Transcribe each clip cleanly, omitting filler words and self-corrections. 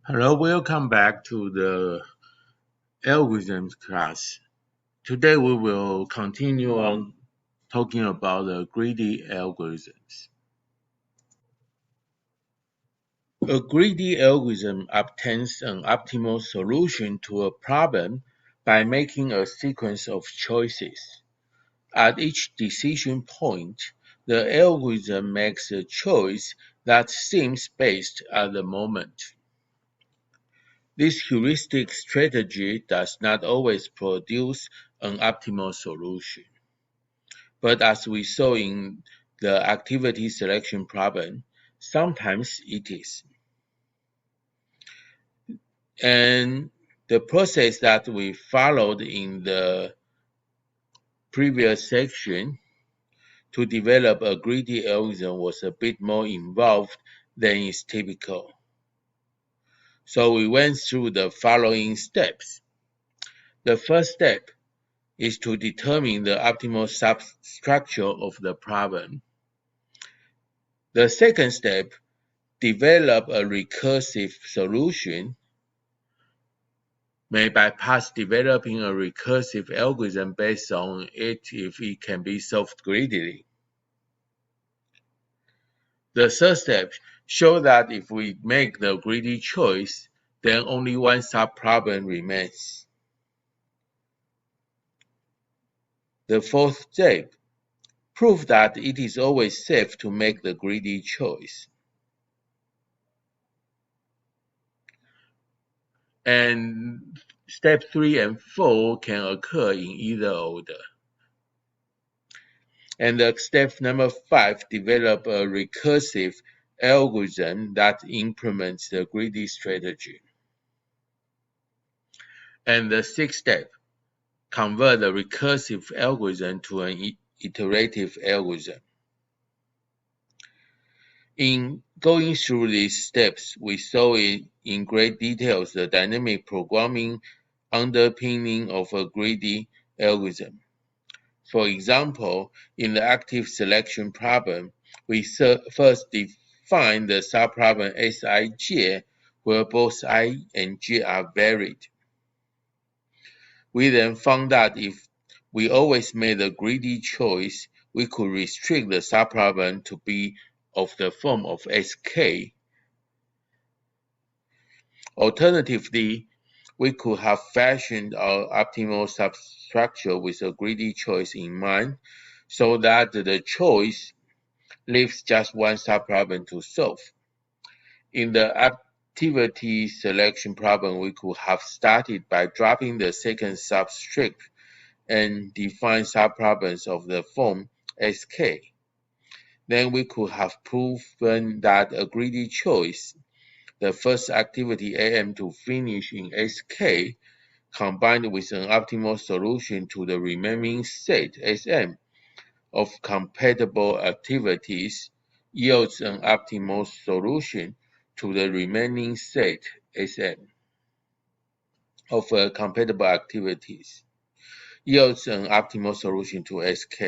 Hello, welcome back to the algorithms class. Today we will continue on talking about the greedy algorithms. A greedy algorithm obtains an optimal solution to a problem by making a sequence of choices. At each decision point, the algorithm makes a choice that seems best at the moment. This heuristic strategy does not always produce an optimal solution, but as we saw in the activity selection problem, sometimes it is. And the process that we followed in the previous section to develop a greedy algorithm was a bit more involved than is typical. So we went through the following steps. The first step is to determine the optimal substructure of the problem. The second step, develop a recursive solution, may bypass developing a recursive algorithm based on it if it can be solved greedily. The third step, show that if we make the greedy choice, then only one subproblem remains. The fourth step, prove that it is always safe to make the greedy choice. And step 3 and 4 can occur in either order. And step number 5, develop a recursive algorithm that implements the greedy strategy. And the sixth step, convert the recursive algorithm to an iterative algorithm. In going through these steps, we saw in great details the dynamic programming underpinning of a greedy algorithm. For example, in the active selection problem, we first define the subproblem Sij, where both I and j are varied. We then found that if we always made a greedy choice, we could restrict the subproblem to be of the form of Sk. Alternatively, we could have fashioned our optimal substructure with a greedy choice in mind, so that the choice leaves just one subproblem to solve. In the activity selection problem, we could have started by dropping the second subscript and define subproblems of the form Sk. Then we could have proven that a greedy choice, the first activity AM to finish in Sk, combined with an optimal solution to the remaining set Sm of compatible activities, yields an optimal solution to the remaining set Sm of compatible activities, yields an optimal solution to Sk.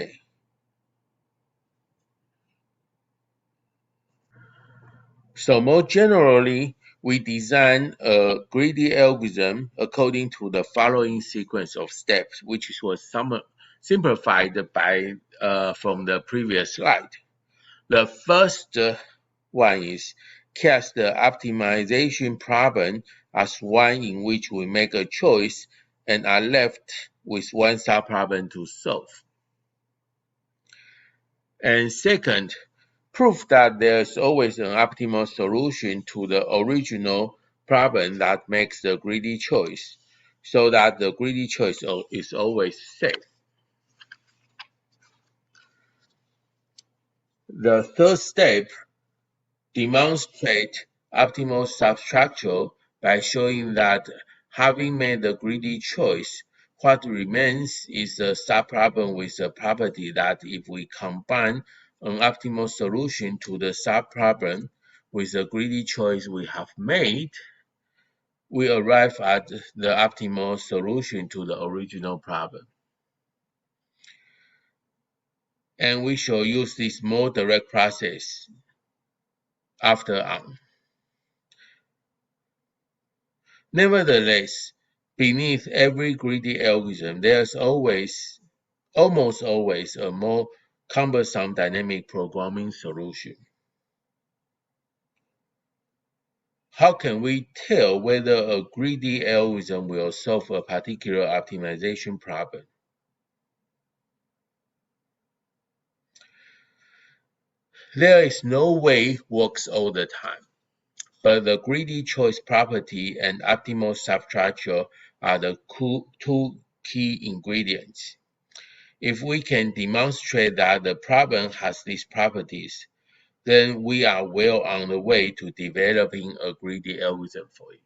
So more generally, we design a greedy algorithm according to the following sequence of steps, which was simplified by from the previous slide. The first one is cast the optimization problem as one in which we make a choice and are left with one subproblem to solve. And second, prove that there's always an optimal solution to the original problem that makes the greedy choice, so that the greedy choice is always safe. The third step, demonstrate optimal substructure by showing that having made the greedy choice, what remains is a subproblem with a property that if we combine an optimal solution to the subproblem with the greedy choice we have made, we arrive at the optimal solution to the original problem. And we shall use this more direct process after on. Nevertheless, beneath every greedy algorithm, there's almost always a more cumbersome dynamic programming solution. How can we tell whether a greedy algorithm will solve a particular optimization problem? There is no way works all the time, but the greedy choice property and optimal substructure are the two key ingredients. If we can demonstrate that the problem has these properties, then we are well on the way to developing a greedy algorithm for it.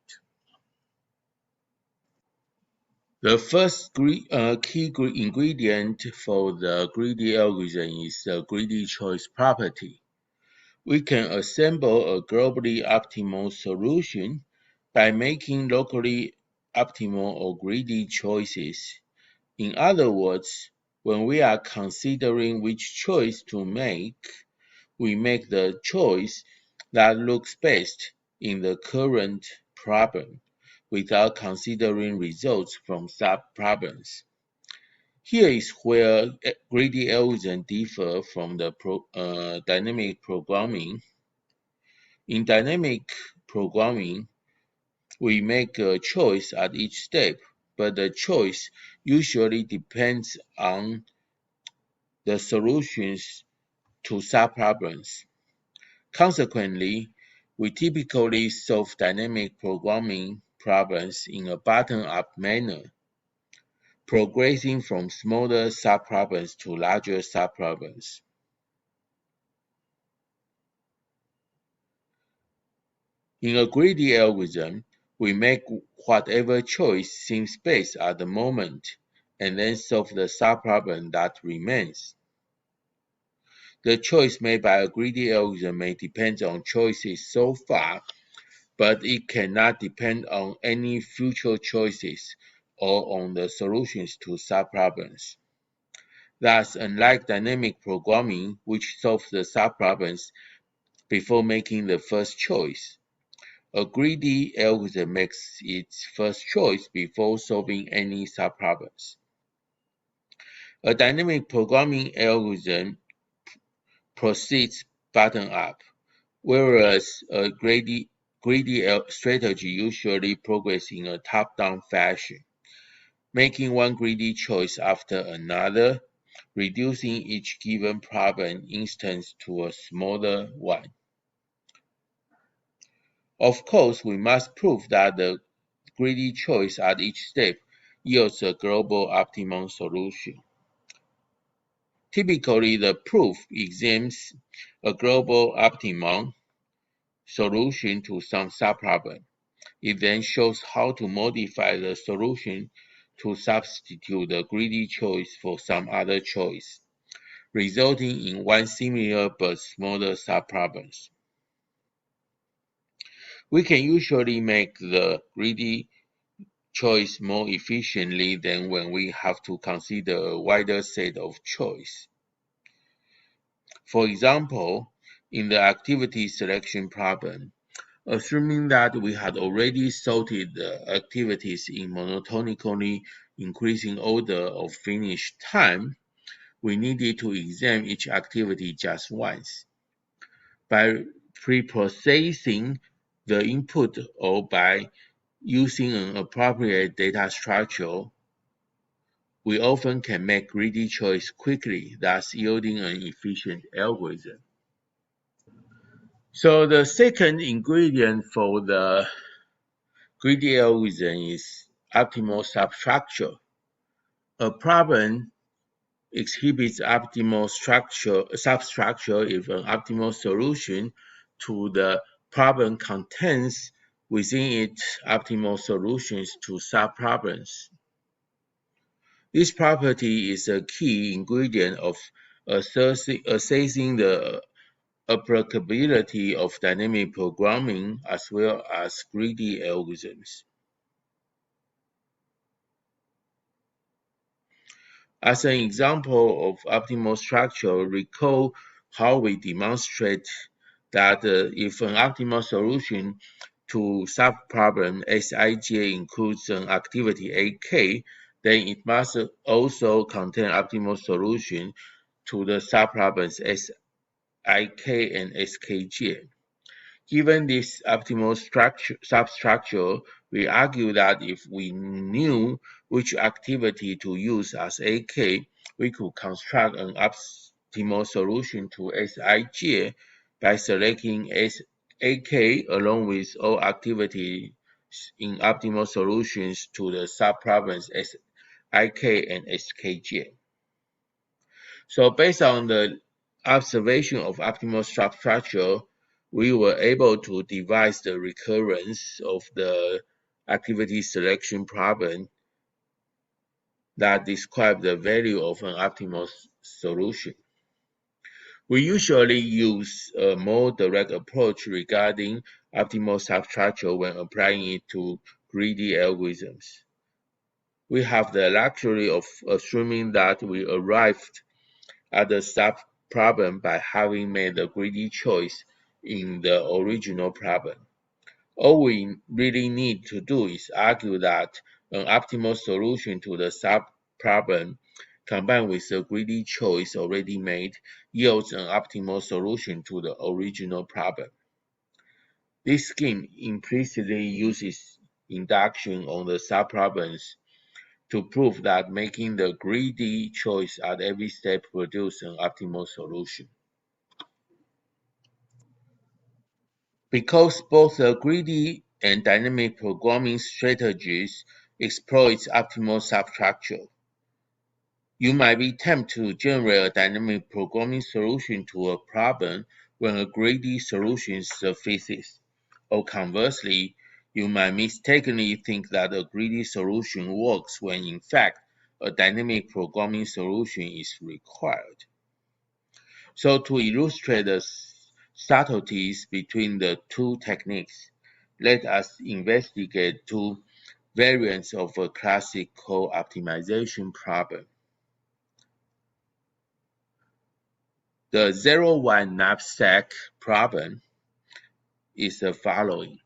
The first key ingredient for the greedy algorithm is the greedy choice property. We can assemble a globally optimal solution by making locally optimal or greedy choices. In other words, when we are considering which choice to make, we make the choice that looks best in the current problem without considering results from sub-problems. Here is where greedy algorithms differ from the dynamic programming. In dynamic programming, we make a choice at each step, but the choice usually depends on the solutions to sub-problems. Consequently, we typically solve dynamic programming problems in a bottom-up manner, progressing from smaller subproblems to larger subproblems. In a greedy algorithm, we make whatever choice seems best at the moment, and then solve the subproblem that remains. The choice made by a greedy algorithm may depend on choices so far, but it cannot depend on any future choices or on the solutions to subproblems. Thus, unlike dynamic programming, which solves the subproblems before making the first choice, a greedy algorithm makes its first choice before solving any subproblems. A dynamic programming algorithm proceeds bottom-up, whereas a greedy strategy usually progresses in a top-down fashion, making one greedy choice after another, reducing each given problem instance to a smaller one. Of course, we must prove that the greedy choice at each step yields a global optimum solution. Typically, the proof examines a global optimum solution to some subproblem. It then shows how to modify the solution to substitute the greedy choice for some other choice, resulting in one similar but smaller subproblems. We can usually make the greedy choice more efficiently than when we have to consider a wider set of choice. For example, in the activity selection problem, assuming that we had already sorted the activities in monotonically increasing order of finish time, we needed to examine each activity just once. By preprocessing the input or by using an appropriate data structure, we often can make greedy choice quickly, thus yielding an efficient algorithm. So the second ingredient for the greedy algorithm is optimal substructure. A problem exhibits optimal substructure if an optimal solution to the problem contains within it optimal solutions to subproblems. This property is a key ingredient of assessing the applicability of dynamic programming as well as greedy algorithms. As an example of optimal structure, recall how we demonstrate that if an optimal solution to subproblem Sij includes an activity Ak, then it must also contain optimal solution to the subproblems Sik and Skj. Given this optimal substructure, we argue that if we knew which activity to use as Ak, we could construct an optimal solution to Sij by selecting Ak along with all activities in optimal solutions to the subproblems Sik and Skj. So based on the observation of optimal substructure, we were able to devise the recurrence of the activity selection problem that describe the value of an optimal solution. We usually use a more direct approach regarding optimal substructure when applying it to greedy algorithms. We have the luxury of assuming that we arrived at the sub-problem by having made a greedy choice in the original problem. All we really need to do is argue that an optimal solution to the sub-problem combined with a greedy choice already made yields an optimal solution to the original problem. This scheme implicitly uses induction on the subproblems to prove that making the greedy choice at every step produces an optimal solution. Because both the greedy and dynamic programming strategies exploit optimal substructure, you might be tempted to generate a dynamic programming solution to a problem when a greedy solution surfaces, or conversely, you might mistakenly think that a greedy solution works when in fact a dynamic programming solution is required. So to illustrate the subtleties between the two techniques, let us investigate two variants of a classical optimization problem. The 0-1 knapsack problem is the following.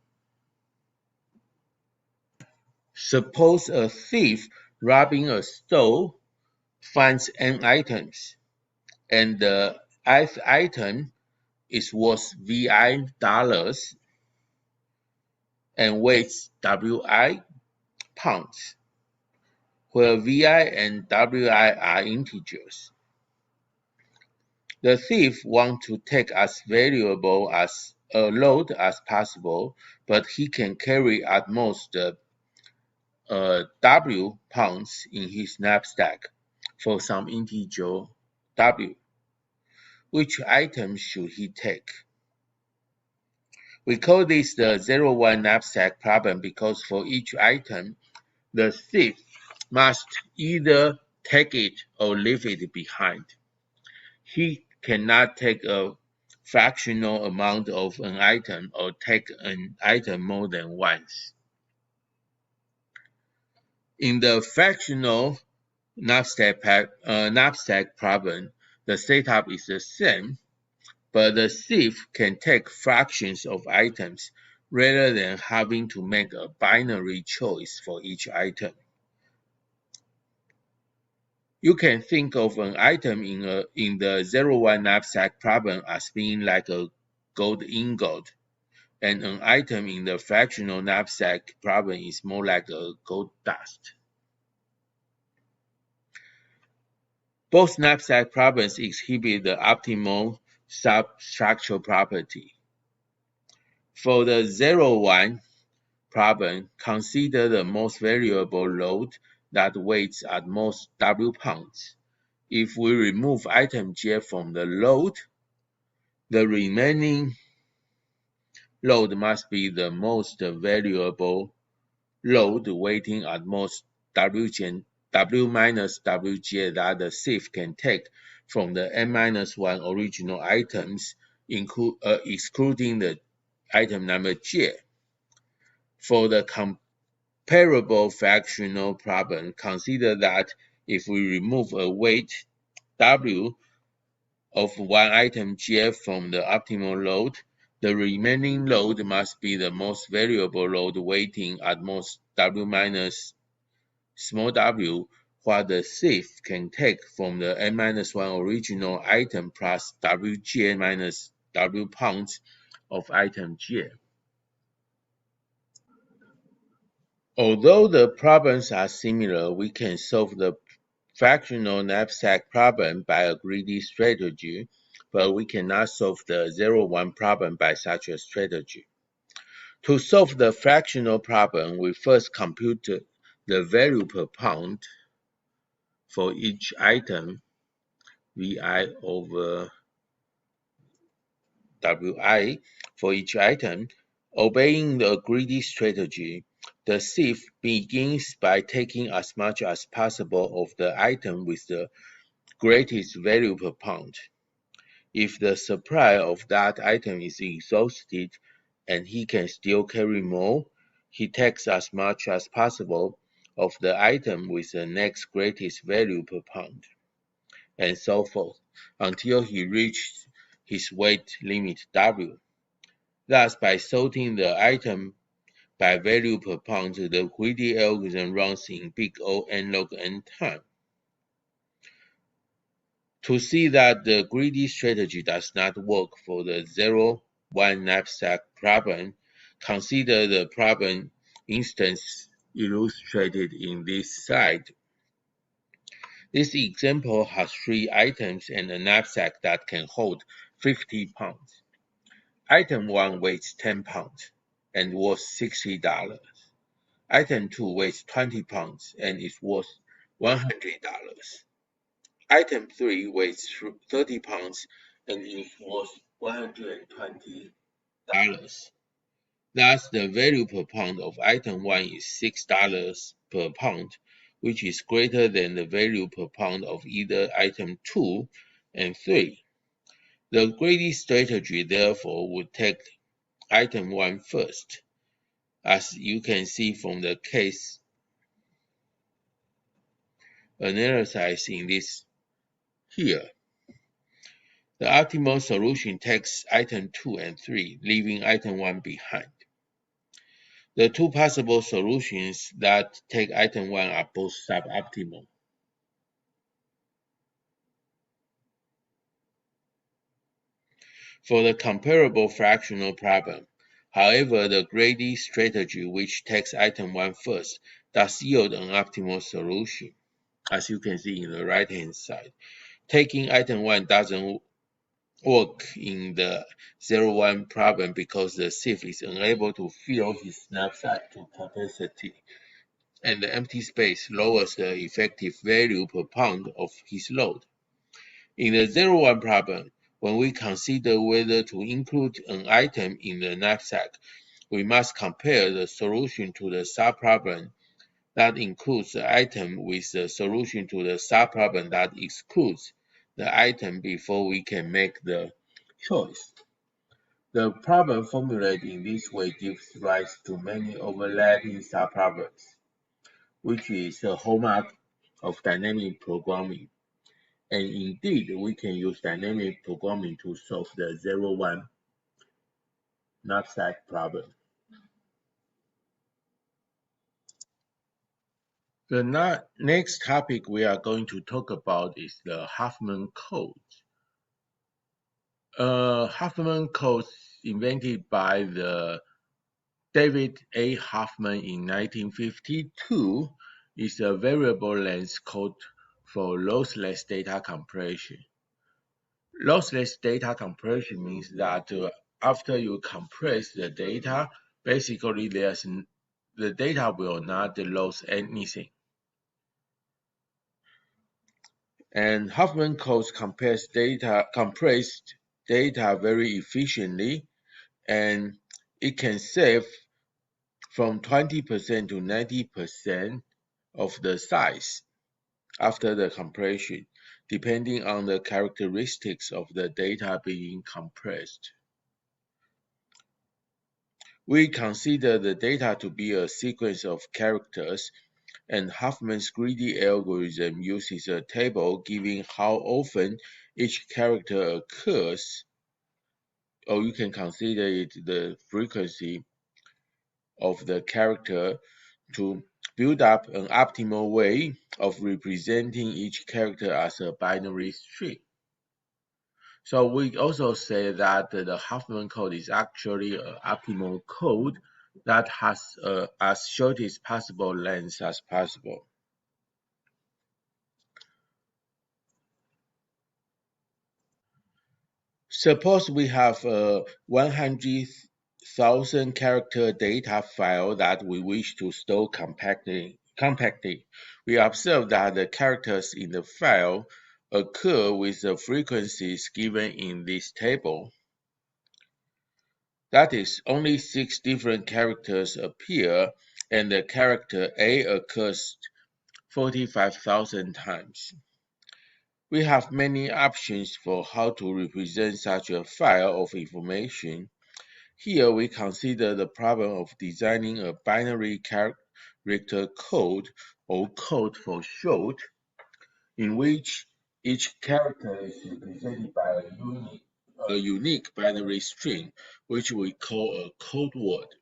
Suppose a thief robbing a store finds n items, and the ith item is worth VI dollars and weighs WI pounds, where VI and WI are integers. The thief wants to take as valuable as a load as possible, but he can carry at most W pounds in his knapsack for some integer W. Which item should he take? We call this the 0-1 knapsack problem because for each item, the thief must either take it or leave it behind. He cannot take a fractional amount of an item or take an item more than once. In the fractional knapsack problem, the setup is the same, but the thief can take fractions of items rather than having to make a binary choice for each item. You can think of an item in the 0-1 knapsack problem as being like a gold ingot, and an item in the fractional knapsack problem is more like a gold dust. Both knapsack problems exhibit the optimal substructure property. For the 0-1 problem, consider the most valuable load that weighs at most W pounds. If we remove item J from the load, the remaining load must be the most valuable load weighting at most W minus Wj that the thief can take from the n-1 original items, excluding the item number J. For the comparable fractional problem, consider that if we remove a weight W of one item J from the optimal load, The remaining load must be the most variable load weighting at most W minus small w, what the sieve can take from the n-1 original item plus Wj minus W pounds of item j. Although the problems are similar, we can solve the fractional knapsack problem by a greedy strategy, but we cannot solve the 0-1 problem by such a strategy. To solve the fractional problem, we first compute the value per pound for each item, Vi over Wi, for each item. Obeying the greedy strategy, the sieve begins by taking as much as possible of the item with the greatest value per pound. If the supply of that item is exhausted and he can still carry more, he takes as much as possible of the item with the next greatest value per pound, and so forth, until he reaches his weight limit W. Thus, by sorting the item by value per pound, the greedy algorithm runs in big O n log n time. To see that the greedy strategy does not work for the 0-1 knapsack problem, consider the problem instance illustrated in this slide. This example has 3 items and a knapsack that can hold 50 pounds. Item 1 weighs 10 pounds and worth $60. Item 2 weighs 20 pounds and is worth $100. Item 3 weighs 30 pounds and is worth $120. Thus, the value per pound of item 1 is $6 per pound, which is greater than the value per pound of either item 2 and 3. The greedy strategy, therefore, would take item 1 first, as you can see from the case analysis in this here. The optimal solution takes item 2 and 3, leaving item 1 behind. The two possible solutions that take item 1 are both suboptimal. For the comparable fractional problem, however, the greedy strategy, which takes item 1 first, does yield an optimal solution, as you can see in the right-hand side. Taking item 1 doesn't work in the 0-1 problem because the sieve is unable to fill his knapsack to capacity, and the empty space lowers the effective value per pound of his load. In the 0-1 problem, when we consider whether to include an item in the knapsack, we must compare the solution to the subproblem that includes the item with the solution to the subproblem that excludes the item before we can make the choice. The problem formulated in this way gives rise to many overlapping subproblems, which is a hallmark of dynamic programming. And indeed, we can use dynamic programming to solve the 0-1 knapsack problem. The next topic we are going to talk about is the Huffman code. Huffman code invented by the David A. Huffman in 1952 is a variable length code for lossless data compression. Lossless data compression means that after you compress the data, basically the data will not lose anything. And Huffman code compressed data very efficiently, and it can save from 20% to 90% of the size after the compression, depending on the characteristics of the data being compressed. We consider the data to be a sequence of characters, and Huffman's greedy algorithm uses a table giving how often each character occurs or you can consider it the frequency of the character to build up an optimal way of representing each character as a binary string. So we also say that the Huffman code is actually an optimal code that has as shortest possible length as possible. Suppose we have a 100,000 character data file that we wish to store compactly. We observe that the characters in the file occur with the frequencies given in this table. That is, only 6 different characters appear, and the character A occurs 45,000 times. We have many options for how to represent such a file of information. Here we consider the problem of designing a binary character code, or code for short, in which each character is represented by a unique binary string, which we call a code word.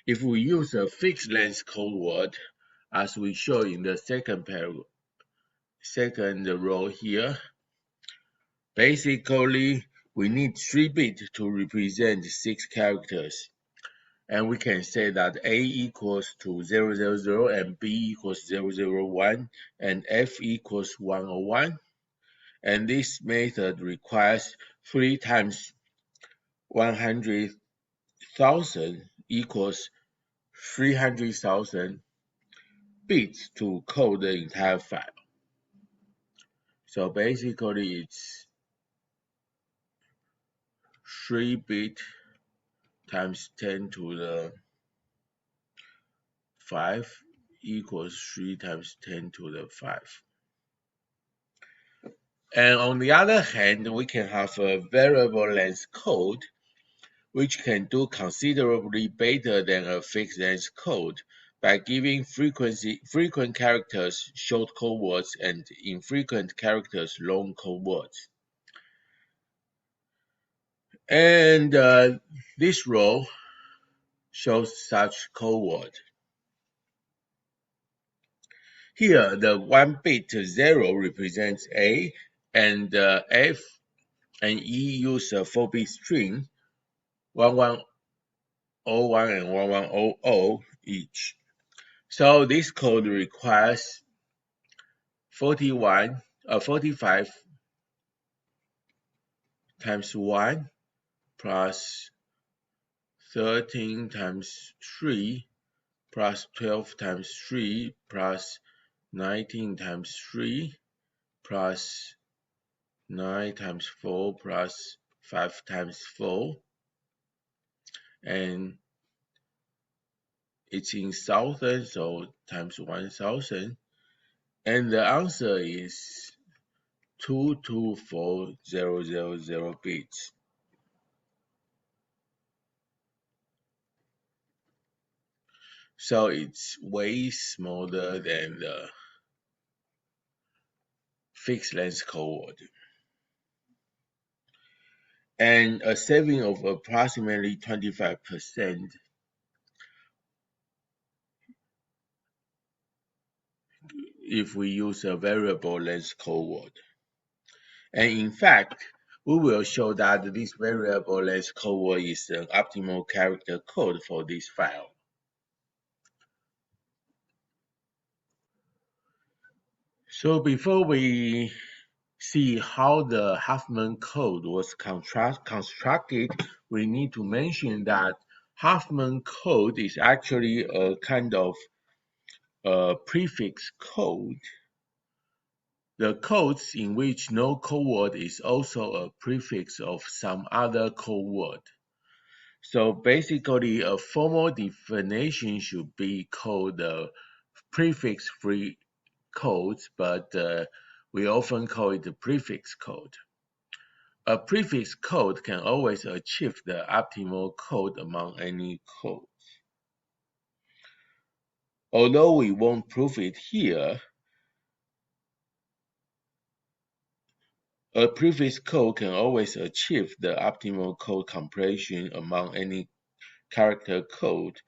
If we use a fixed length code word, as we show in the second row here, basically we need 3 bits to represent 6 characters. And we can say that A equals to 000 and B equals 001 and F equals 101. And this method requires 3 times 100,000 equals 300,000 bits to code the entire file. So basically it's 3 bit times 10 to the 5 equals 3 times 10 to the 5. And on the other hand, we can have a variable length code which can do considerably better than a fixed length code by giving frequent characters short code words and infrequent characters long code words. And this row shows such code word. Here, the 1 bit 0 represents A, and F and E use a 4-bit string, 1101 and 1100 each. So this code requires 45 times 1 plus 13 times 3 plus 12 times 3 plus 19 times 3 plus 9 times 4 plus 5 times 4, and it's in thousand, so times 1000, and the answer is 224000 bits. So it's way smaller than the fixed length code word, and a saving of approximately 25% if we use a variable length code word. And in fact, we will show that this variable length code word is an optimal character code for this file. So before we see how the Huffman code was constructed, we need to mention that Huffman code is actually a kind of prefix code. The codes in which no code word is also a prefix of some other code word. So basically, a formal definition should be called the prefix-free code, but we often call it the prefix code. A prefix code can always achieve the optimal code among any codes. Although we won't prove it here, A prefix code can always achieve the optimal code compression among any character code,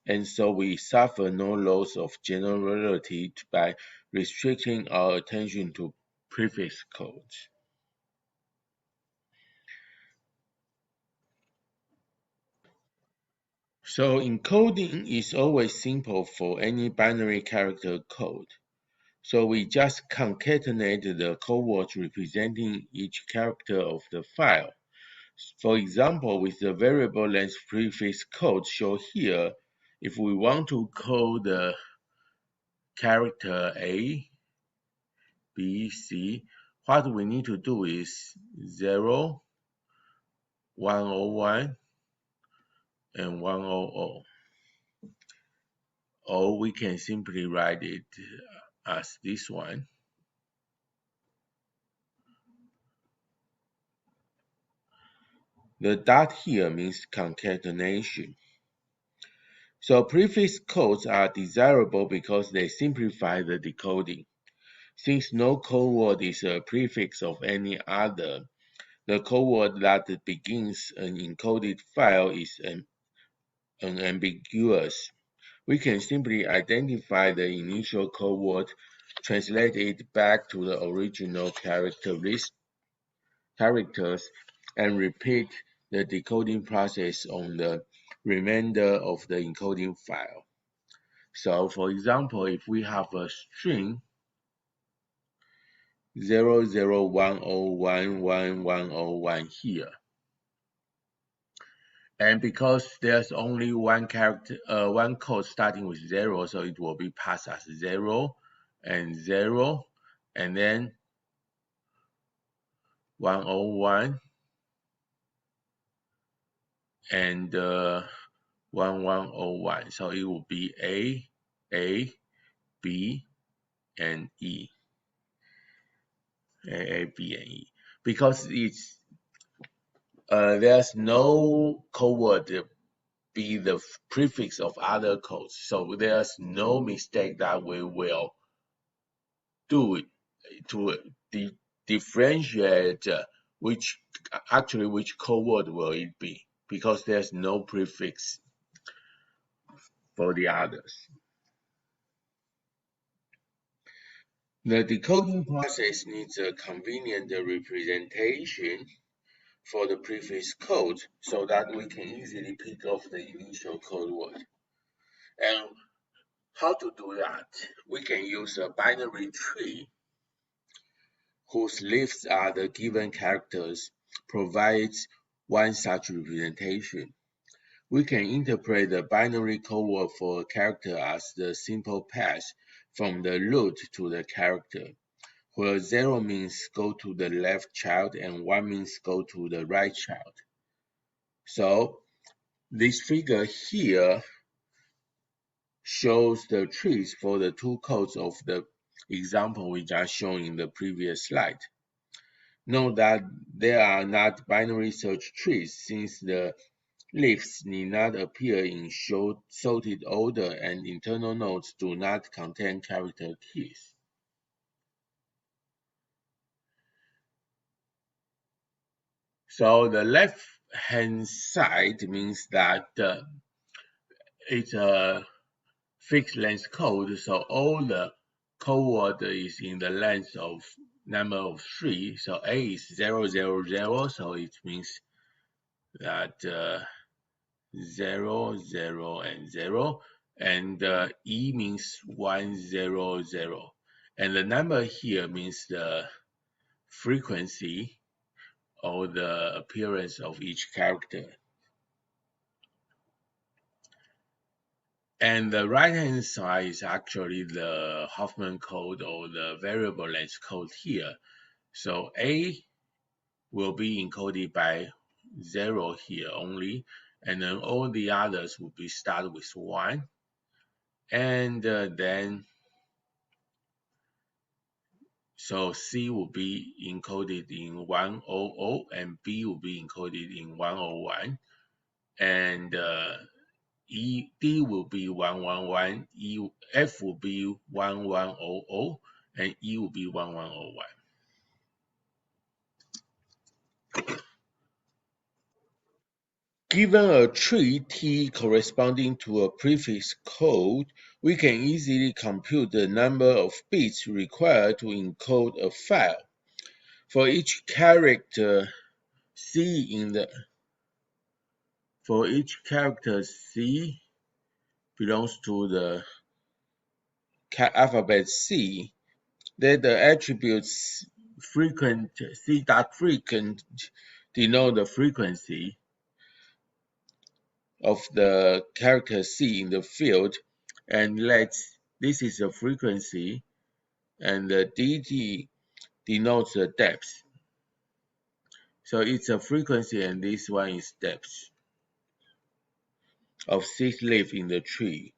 and so we suffer no loss of generality by restricting our attention to prefix codes. So encoding is always simple for any binary character code. So we just concatenate the code words representing each character of the file. For example, with the variable length prefix code shown here, if we want to code the character A, B, C, what we need to do is 0, 101, and 100. Or we can simply write it as this one. The dot here means concatenation. So prefix codes are desirable because they simplify the decoding. Since no code word is a prefix of any other, the code word that begins an encoded file is unambiguous. We can simply identify the initial code word, translate it back to the original characters, and repeat the decoding process on the remainder of the encoding file. So, for example, if we have a string 0010111101 here, and because there's only one character, one code starting with 0, so it will be passed as 0 and 0, and then 101 and 1101. So it will be A, B, and E. A, B, and E. Because it's there's no code word be the prefix of other codes. So there's no mistake that we will do to differentiate which code word will it be, because there's no prefix for the others. The decoding process needs a convenient representation for the prefix code so that we can easily pick off the initial code word. And how to do that? We can use a binary tree whose leaves are the given characters, provides one such representation. We can interpret the binary code word for a character as the simple path from the root to the character, where 0 means go to the left child and 1 means go to the right child. So this figure here shows the trees for the two codes of the example we just shown in the previous slide. Note that there are not binary search trees since the leaves need not appear in sorted order and internal nodes do not contain character keys. So the left-hand side means that it's a fixed length code, so all the code word is in the length of number of 3. So A is 000, so it means that 0, 0, and 0, and E means 100, and the number here means the frequency or the appearance of each character. And the right-hand side is actually the Huffman code or the variable length code here. So A will be encoded by 0 here only, and then all the others will be started with 1. And then, so C will be encoded in 100, and B will be encoded in 101. And D will be 111, F will be 1100, and E will be 1101. Given a tree T corresponding to a prefix code, we can easily compute the number of bits required to encode a file. For each character C belongs to the alphabet C, then the attributes C.frequent denote the frequency of the character C in the field, and this is the frequency, and the dt denotes the depth. So it's a frequency, and this one is depth of 6 leaves in the tree.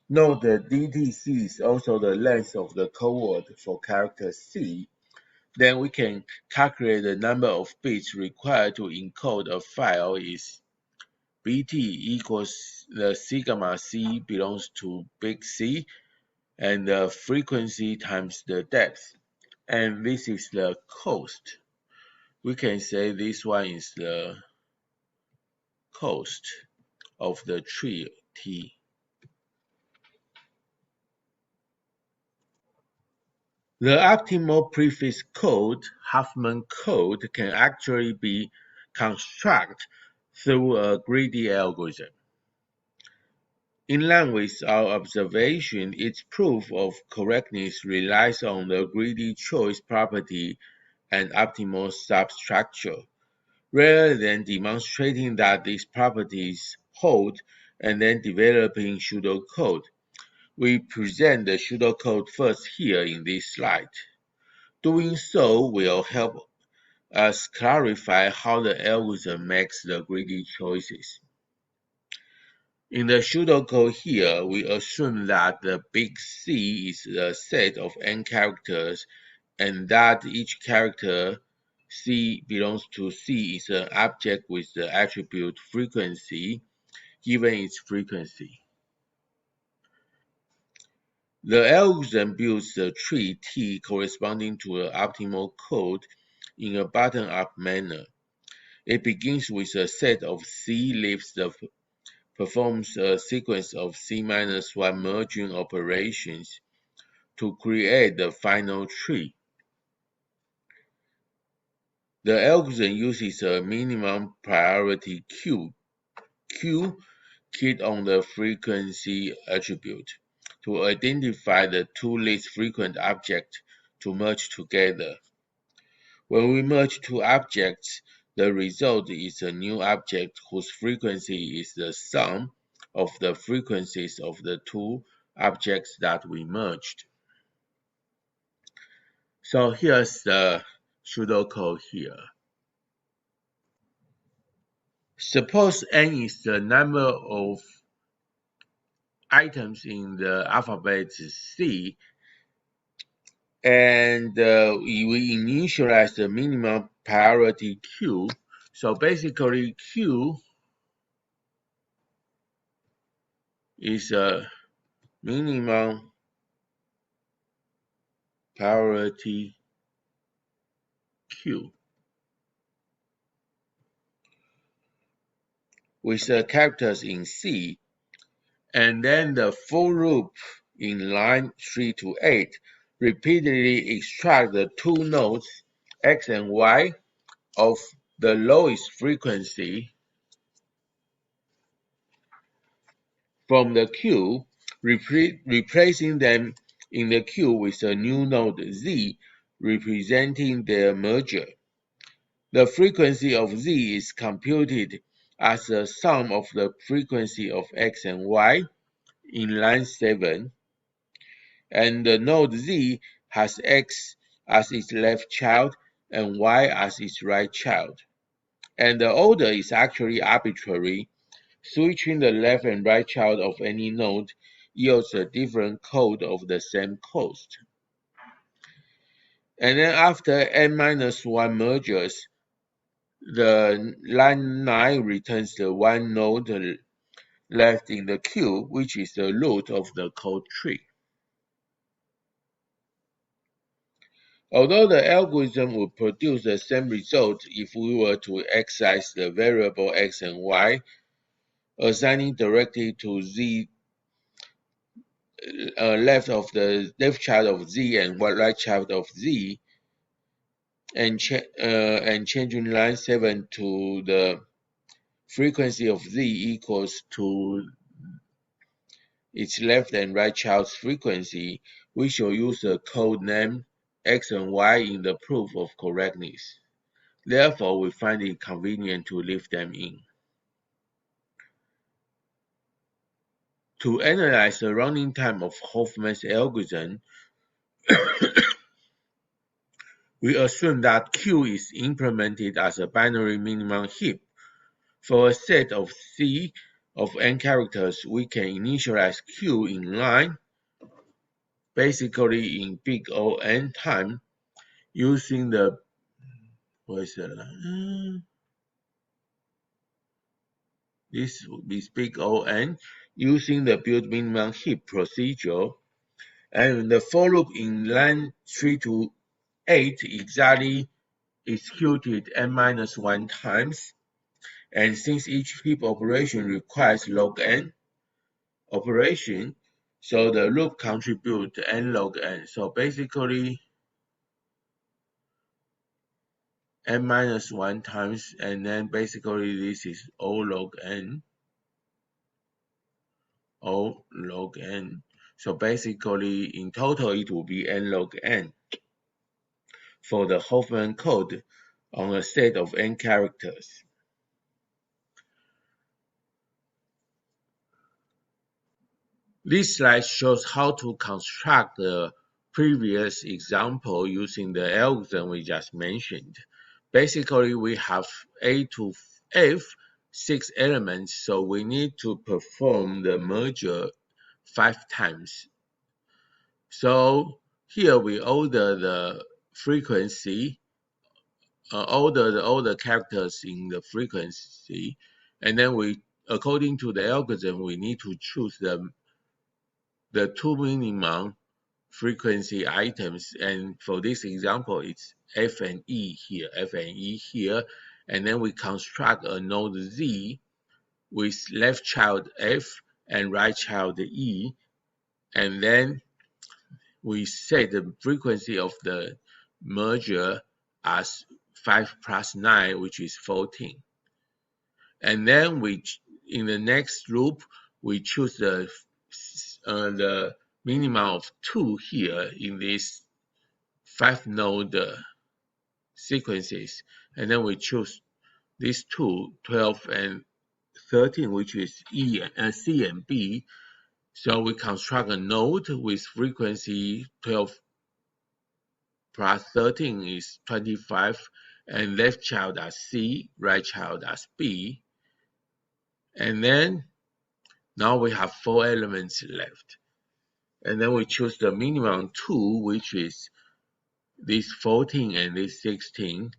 Note that DTC is also the length of the code word for character C. Then we can calculate the number of bits required to encode a file is BT equals the sigma C belongs to big C, and the frequency times the depth. And this is the cost. We can say this one is the cost of the tree T. The optimal prefix code, Huffman code, can actually be constructed through a greedy algorithm. In line with our observation, its proof of correctness relies on the greedy choice property and optimal substructure, rather than demonstrating that these properties hold and then developing pseudocode. We present the pseudocode first here in this slide. Doing so will help us clarify how the algorithm makes the greedy choices. In the pseudocode here, we assume that the big C is a set of n characters and that each character C belongs to C is an object with the attribute frequency, given its frequency. The algorithm builds the tree T corresponding to the optimal code in a bottom-up manner. It begins with a set of C leaves that performs a sequence of C-1 merging operations to create the final tree. The algorithm uses a minimum priority queue keyed on the frequency attribute to identify the two least frequent objects to merge together. When we merge two objects, the result is a new object whose frequency is the sum of the frequencies of the two objects that we merged. So here's the pseudocode here. Suppose n is the number of items in the alphabet C, and we initialize the minimum priority queue. So basically, Q is a minimum priority queue with the characters in C, and then the for loop in line 3 to 8 repeatedly extract the two nodes X and Y of the lowest frequency from the queue, replacing them in the queue with a new node Z representing their merger. The frequency of Z is computed as the sum of the frequency of X and Y in line 7, and the node Z has X as its left child and Y as its right child. And the order is actually arbitrary. Switching the left and right child of any node yields a different code of the same cost. And then after n-1 mergers, the line 9 returns the one node left in the queue, which is the root of the code tree. Although the algorithm would produce the same result if we were to excise the variable x and y, assigning directly to z left child of z and right child of z, and changing line 7 to the frequency of z equals to its left and right child's frequency, we shall use the code name x and y in the proof of correctness. Therefore, we find it convenient to leave them in. To analyze the running time of Hoffman's algorithm, we assume that Q is implemented as a binary minimum heap. For a set of C of n characters, we can initialize Q in line, basically in big O n time, using the this would be big O n, using the build minimum heap procedure, and the for loop in line 3 to 8 exactly executed n-1 times, and since each heap operation requires log n operation, so the loop contributes n log n. So basically n-1 times, and then basically this is O log n. So basically in total it will be n log n for the Hoffman code on a set of n characters. This slide shows how to construct the previous example using the algorithm we just mentioned. Basically, we have A to F 6 elements, so we need to perform the merger 5 times. So here we order the frequency, order all the characters in the frequency, and then we, according to the algorithm, we need to choose the two minimum frequency items, and for this example, it's F and E here, and then we construct a node Z with left child F and right child E, and then we set the frequency of the merger as 5 plus 9, which is 14. And then in the next loop, we choose the minimum of 2 here in these 5 node sequences, and then we choose these two, 12 and 13, which is C and B. So we construct a node with frequency 12 plus 13 is 25, and left child as C, right child as B. And then now we have 4 elements left. And then we choose the minimum 2, which is this 14 and this 16.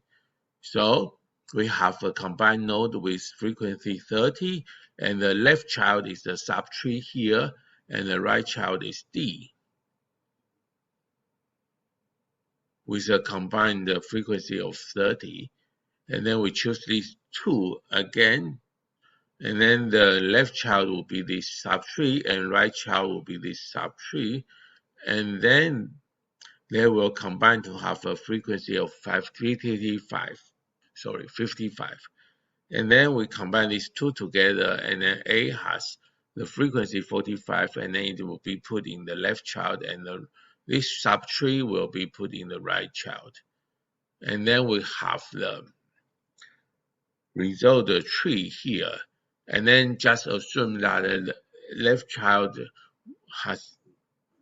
So we have a combined node with frequency 30, and the left child is the subtree here, and the right child is D, with a combined frequency of 30. And then we choose these 2 again, and then the left child will be this subtree, and right child will be this subtree, and then they will combine to have a frequency of 55. And then we combine these two together, and then A has the frequency 45, and then it will be put in the left child, and this subtree will be put in the right child. And then we have the result tree here, and then just assume that the left child has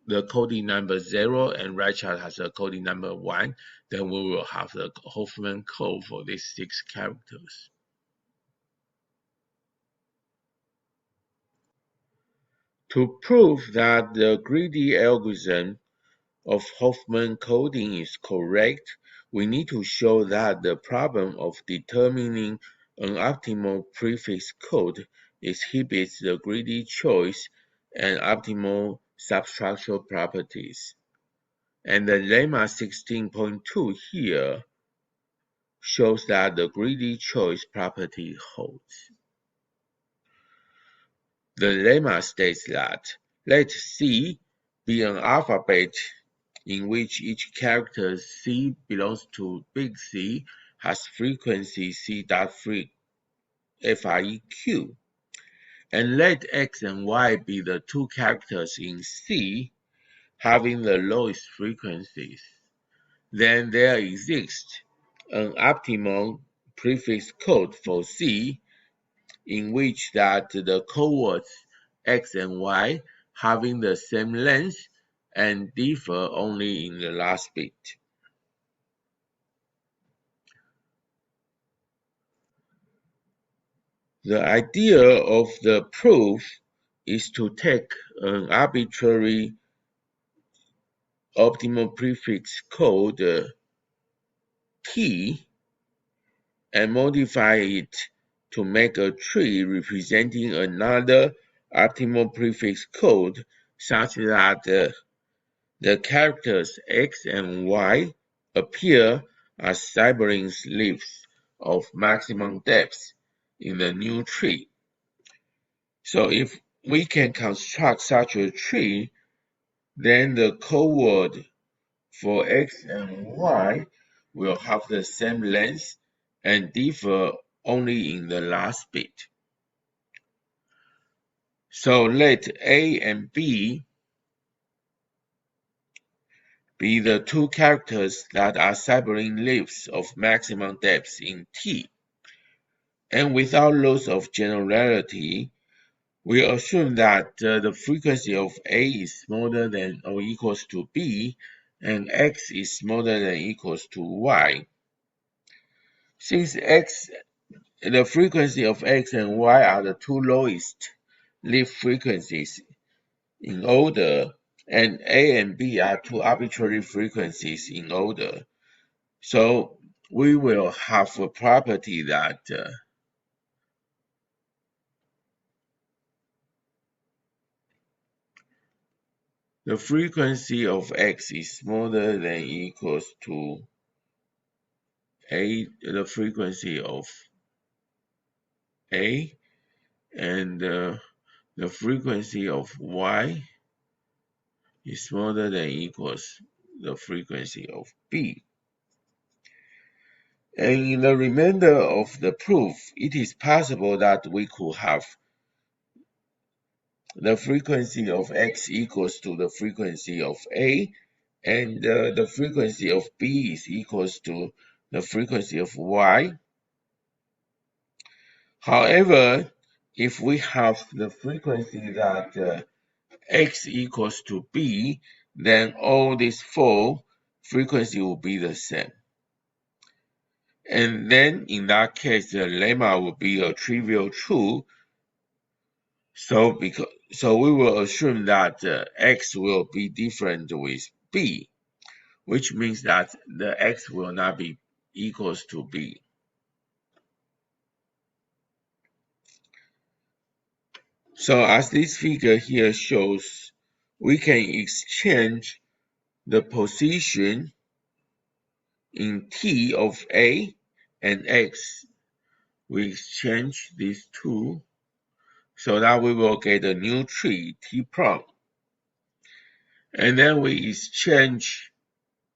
the coding number 0 and right child has a coding number 1, then we will have the Hoffman code for these 6 characters. To prove that the greedy algorithm of Hoffman coding is correct, we need to show that the problem of determining an optimal prefix code exhibits the greedy choice and optimal substructural properties. And the lemma 16.2 here shows that the greedy choice property holds. The lemma states that let C be an alphabet in which each character C belongs to big C has frequency C dot FREQ, and let X and Y be the two characters in C having the lowest frequencies. Then there exists an optimal prefix code for C in which that the codewords X and Y having the same length and differ only in the last bit. The idea of the proof is to take an arbitrary optimal prefix code T and modify it to make a tree representing another optimal prefix code such that the characters X and Y appear as siblings leaves of maximum depth in the new tree. So if we can construct such a tree, then the codeword for X and Y will have the same length and differ only in the last bit. So let A and B be the two characters that are sibling leaves of maximum depth in T. And without loss of generality, we assume that the frequency of A is smaller than or equals to B, and X is smaller than or equals to Y. Since the frequency of X and Y are the two lowest leaf frequencies in order, and A and B are two arbitrary frequencies in order, so we will have a property that the frequency of X is smaller than or equals to the frequency of A, and the frequency of Y is smaller than or equals the frequency of B. And in the remainder of the proof, it is possible that we could have the frequency of X equals to the frequency of A, and the frequency of B is equals to the frequency of Y. However, if we have the frequency that X equals to B, then all these four frequencies will be the same. And then in that case, the lemma will be a trivial true. So we will assume that X will be different with B, which means that the X will not be equals to B. So as this figure here shows, we can exchange the position in T of A and X. We exchange these two so that we will get a new tree, T prime. And then we exchange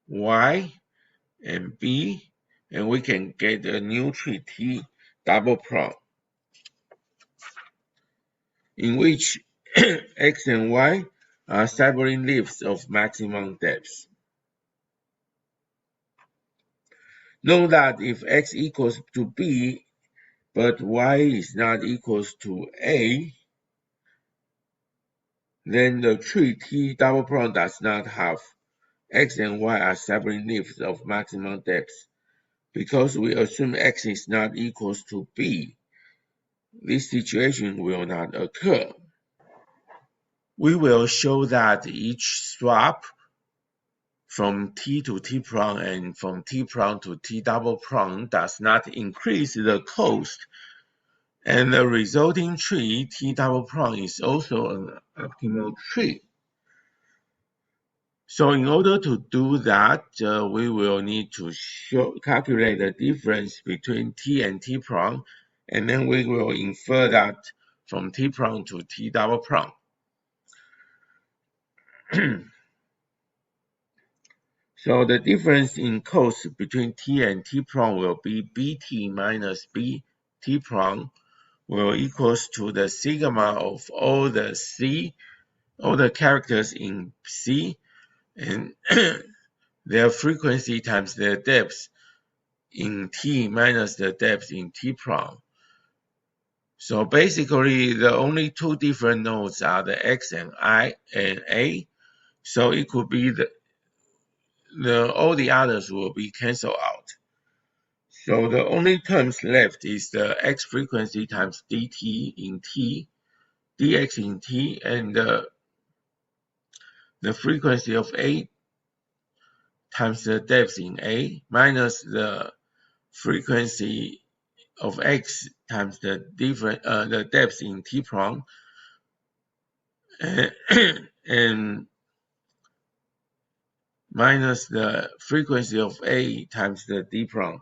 Y and B, and we can get a new tree, T double prime, in which X and Y are sibling leaves of maximum depth. Note that if X equals to B, but Y is not equals to A, then the tree T double prime does not have X and Y are sibling leaves of maximum depth. Because we assume X is not equals to B, this situation will not occur. We will show that each swap from T to T prime and from T prime to T double prime does not increase the cost, and the resulting tree T double prime is also an optimal tree. So in order to do that, we will need to calculate the difference between T and T prime, and then we will infer that from T prime to T double prime. So the difference in cost between T and T prime will be Bt minus Bt prime will equals to the sigma of all the characters in C, and their frequency times their depth in T minus the depth in T prime. So basically, the only two different nodes are the X and I and A. So it could be all the others will be canceled out. So the only terms left is the X frequency times dt in T, dx in T, and the frequency of A times the depth in A minus the frequency of X times the depth in T prime, and minus the frequency of A times the D prime.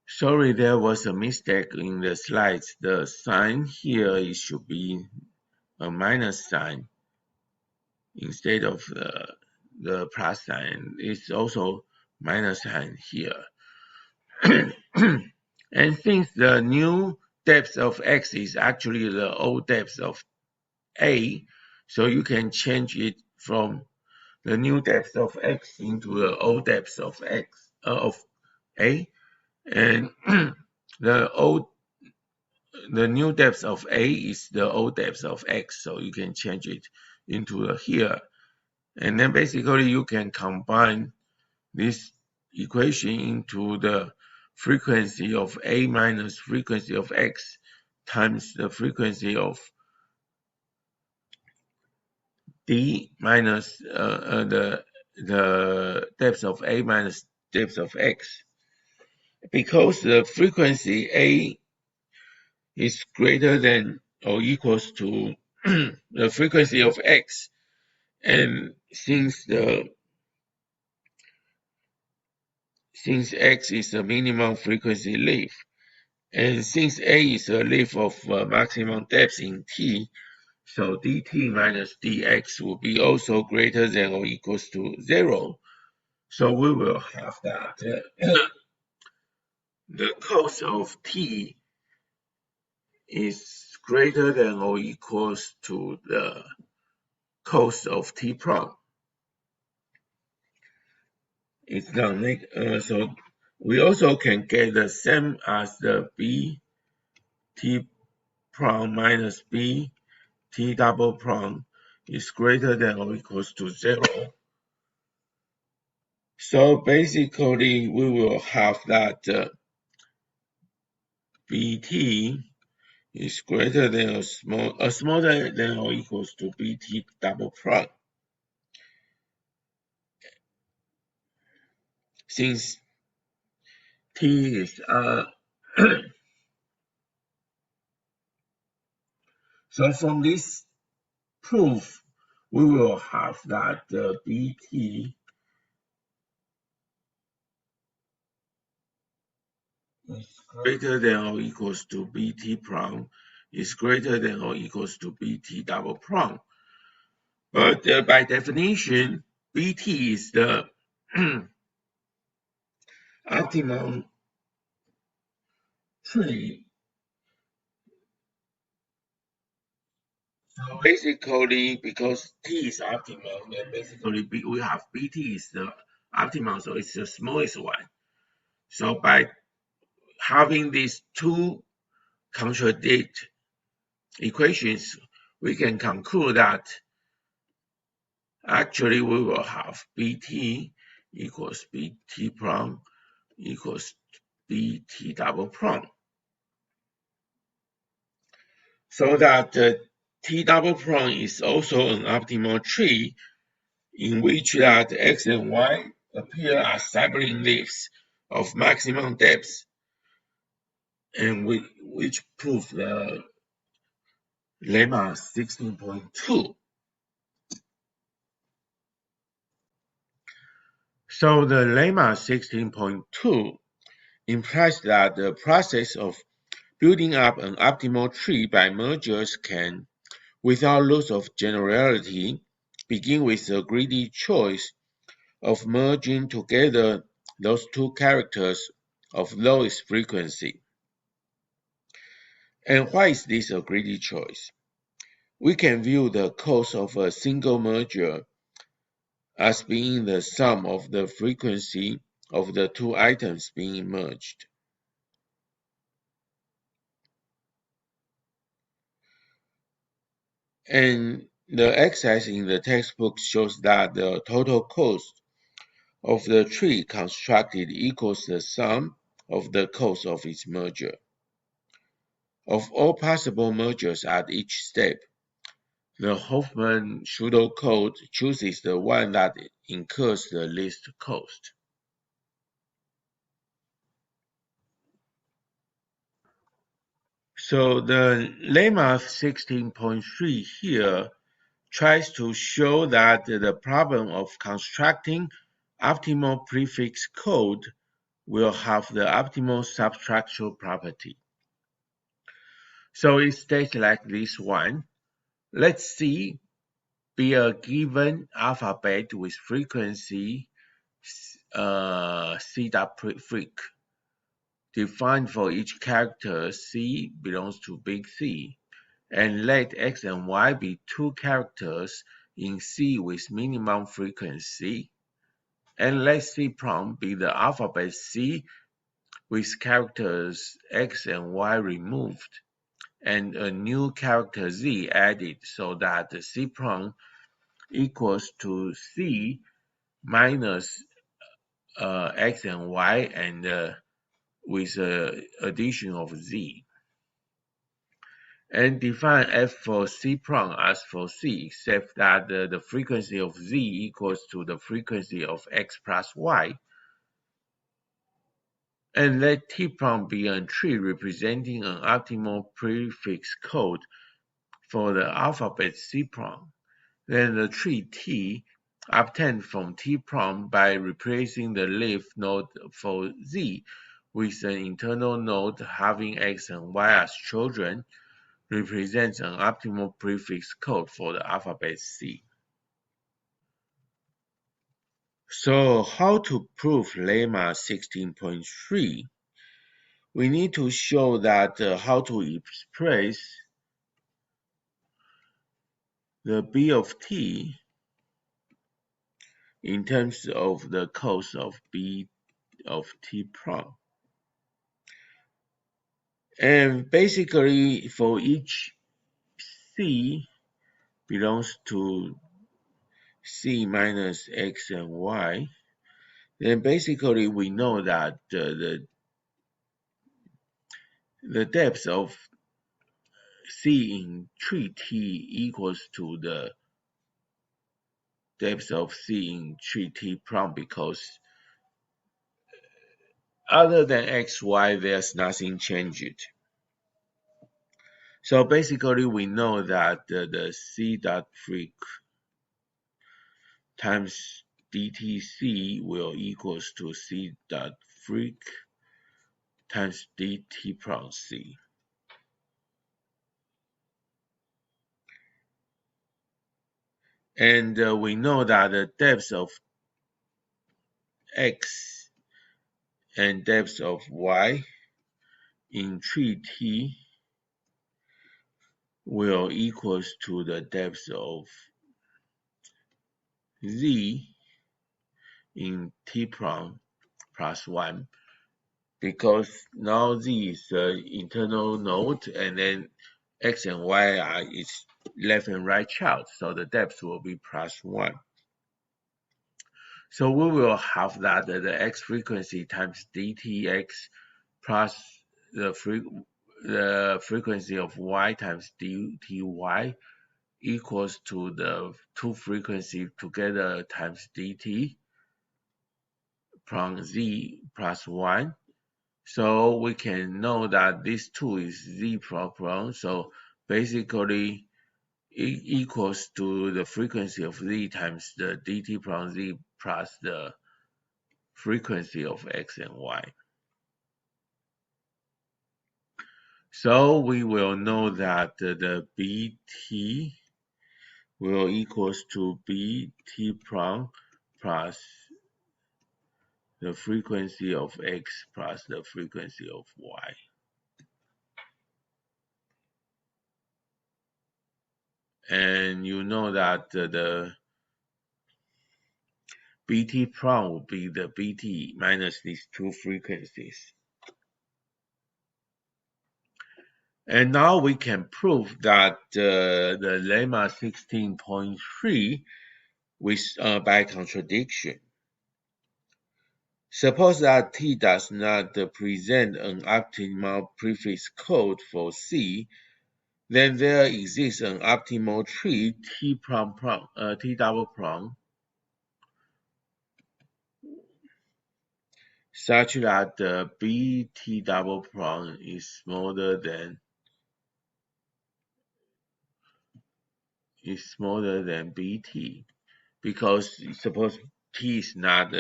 Sorry, there was a mistake in the slides. The sign here, it should be a minus sign instead of the plus sign. It's also minus sign here. And since the new depth of X is actually the old depth of A, so you can change it from the new depth of X into the old depth of X of A, and the new depth of A is the old depth of X, so you can change it into here, and then basically you can combine this equation into the frequency of A minus frequency of X times the frequency of D minus the depth of A minus depth of X. Because the frequency A is greater than or equals to the frequency of X, and since X is the minimum frequency leaf, and since A is a leaf of maximum depth in T, so dt minus dx will be also greater than or equals to 0. So we will have that the cost of T is greater than or equals to the cost of T prime. It's not so we also can get the same as the B T prime minus B T double prime is greater than or equals to 0. So basically, we will have that Bt is greater than smaller than or equals to Bt double prime. Since T is so from this proof, we will have that Bt is greater than or equals to Bt prime is greater than or equals to Bt double prime. But by definition, Bt is the optimum tree. So basically, because T is optimal, then basically we have Bt is the optimal, so it's the smallest one. So by having these two contradict equations, we can conclude that actually we will have Bt equals Bt prime equals Bt double prime. So that T double prime is also an optimal tree in which that X and Y appear as sibling leaves of maximum depth, and which prove Lemma 16.2. So the Lemma 16.2 implies that the process of building up an optimal tree by mergers can, without loss of generality, begin with the greedy choice of merging together those two characters of lowest frequency. And why is this a greedy choice? We can view the cost of a single merger as being the sum of the frequency of the two items being merged. And the x-axis in the textbook shows that the total cost of the tree constructed equals the sum of the cost of its merger. Of all possible mergers at each step, the Hoffman pseudocode chooses the one that incurs the least cost. So the lemma 16.3 here tries to show that the problem of constructing optimal prefix code will have the optimal substructural property. So it states like this one. Let's C be a given alphabet with frequency C.freq. Defined for each character, C belongs to big C, and let X and Y be two characters in C with minimum frequency, and let C prime be the alphabet C with characters X and Y removed, and a new character Z added so that the C prime equals to C minus X and Y and with addition of Z. And define f for C prime as for C, except that the frequency of Z equals to the frequency of X plus Y. And let T prime be a tree representing an optimal prefix code for the alphabet C prime. Then the tree T obtained from T prime by replacing the leaf node for Z with an internal node having X and Y as children represents an optimal prefix code for the alphabet C. So how to prove lemma 16.3? We need to show that how to express the B of T in terms of the cost of B of T prime. And basically for each C belongs to C minus X and Y, then basically we know that the depth of C in tree T equals to the depth of C in tree T prime, because other than X, Y, there's nothing changed. So basically we know that the C dot freq times DTC will equals to C dot freq times DT prime C. And we know that the depth of X and depth of Y in tree T will equals to the depth of Z in T prime plus 1, because now Z is the internal node and then X and Y are its left and right child, so the depth will be plus 1. So we will have that the X frequency times dtx plus the frequency of Y times dty equals to the two frequency together times dt from Z plus 1. So we can know that this 2 is Z plus 1. So basically equals to the frequency of z times the dt prime z plus the frequency of x and y. So we will know that the bt will equals to bt prime plus the frequency of x plus the frequency of y. And you know that the bt prime will be the bt minus these two frequencies. And now we can prove that the lemma 16.3 with by contradiction. Suppose that T does not present an optimal prefix code for C, then there exists an optimal tree T double prime such that the BT double prime is smaller than BT, because suppose T is not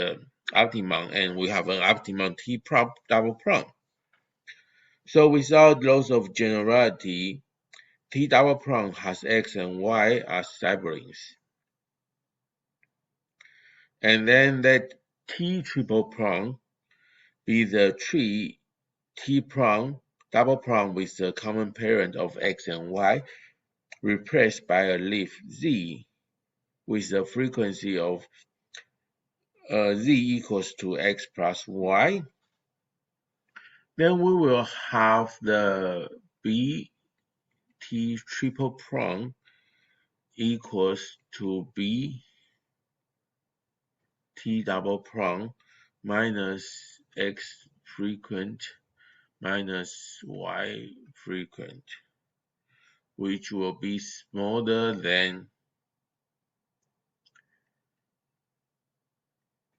optimum and we have an optimum T double prime. So without loss of generality, T double prime has X and Y as siblings. And then let T triple prime be the tree T prime double prime with the common parent of X and Y, replaced by a leaf Z with the frequency of Z equals to X plus Y. Then we will have the BT triple prime equals to B T double prime minus X frequent minus Y frequent, which will be smaller than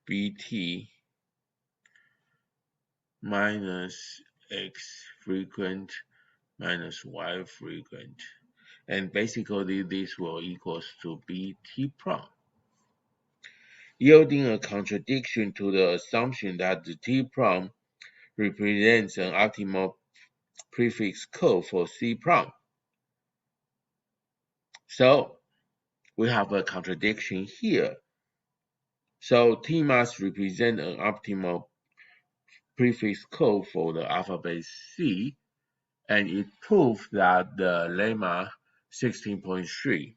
BT minus X frequent minus Y frequent. And basically this will equals to BT prime, yielding a contradiction to the assumption that the T prime represents an optimal prefix code for C prime. So we have a contradiction here. So T must represent an optimal prefix code for the alphabet C, and it proves that the lemma 16.3.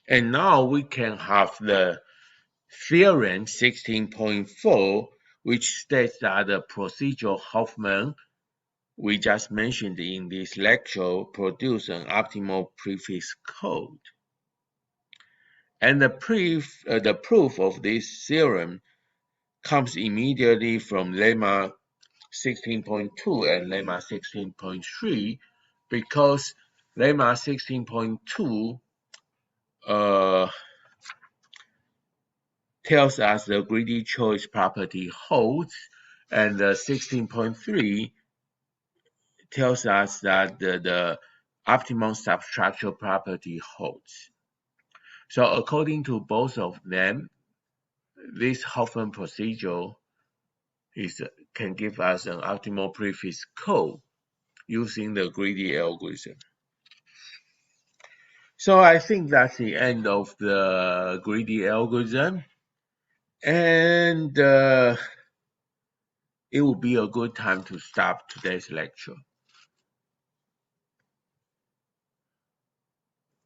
And now we can have the theorem 16.4, which states that the procedure Hoffman we just mentioned in this lecture produce an optimal prefix code. And the proof of this theorem comes immediately from lemma 16.2 and lemma 16.3, because lemma 16.2 tells us the greedy choice property holds, and the 16.3 tells us that the optimum substructure property holds. So according to both of them, this Hoffman procedure can give us an optimal prefix code using the greedy algorithm. So I think that's the end of the greedy algorithm, and it will be a good time to stop today's lecture.